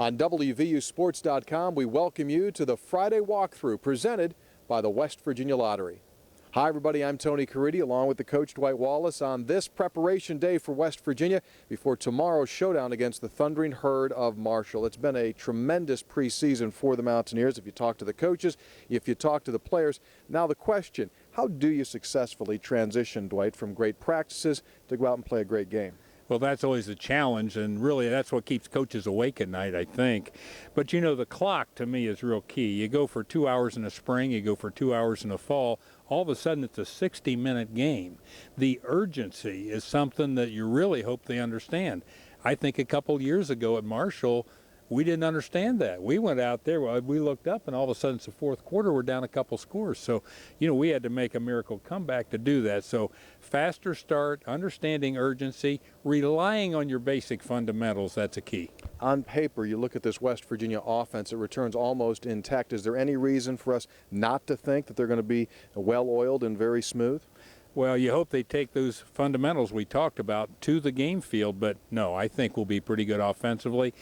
On WVUSports.com, we welcome you to the Friday Walk-Thru presented by the West Virginia Lottery. Hi, everybody. I'm Tony Caridi, along with the coach Dwight Wallace, on this preparation day for West Virginia before tomorrow's showdown against the Thundering Herd of Marshall. It's been a tremendous preseason for the Mountaineers. If you talk to the coaches, if you talk to the players. Now the question, how do you successfully transition, Dwight, from great practices to go out and play a great game? Well, that's always a challenge, and really that's what keeps coaches awake at night, I think. But, you know, the clock to me is real key. You go for 2 hours in the spring, you go for 2 hours in the fall, all of a sudden it's a 60-minute game. The urgency is something that you really hope they understand. I think a couple years ago at Marshall, we didn't understand that. We went out there, we looked up, and all of a sudden it's the fourth quarter, we're down a couple scores. So, you know, we had to make a miracle comeback to do that. So faster start, understanding urgency, relying on your basic fundamentals, that's a key. On paper, you look at this West Virginia offense, it returns almost intact. Is there any reason for us not to think that they're going to be well-oiled and very smooth? Well, you hope they take those fundamentals we talked about to the game field, but no, I think we'll be pretty good offensively.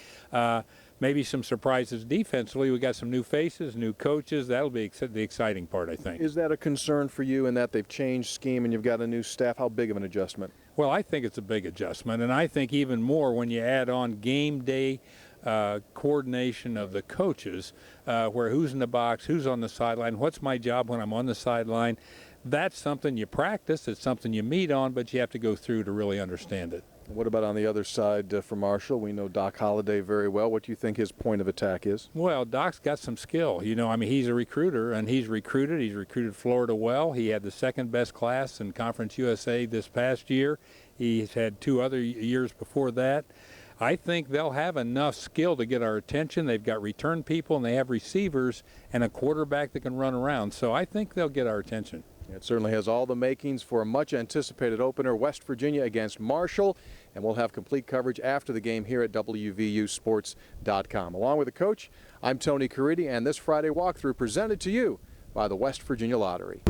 Maybe some surprises defensively. We got some new faces, new coaches. That'll be the exciting part, I think. Is that a concern for you in that they've changed scheme and you've got a new staff? How big of an adjustment? Well, I think it's a big adjustment, and I think even more when you add on game day coordination of the coaches, where who's in the box, who's on the sideline, what's my job when I'm on the sideline. That's something you practice, it's something you meet on, but you have to go through to really understand it. What about on the other side for Marshall? We know Doc Holliday very well. What do you think his point of attack is? Well, Doc's got some skill. You know, I mean, he's a recruiter, and he's recruited Florida well. He had the second best class in Conference USA this past year. He's had 2 other years before that. I think they'll have enough skill to get our attention. They've got return people, and they have receivers and a quarterback that can run around. So I think they'll get our attention. It certainly has all the makings for a much-anticipated opener, West Virginia against Marshall, and we'll have complete coverage after the game here at WVUSports.com. Along with the coach, I'm Tony Caridi, and this Friday Walk-Thru presented to you by the West Virginia Lottery.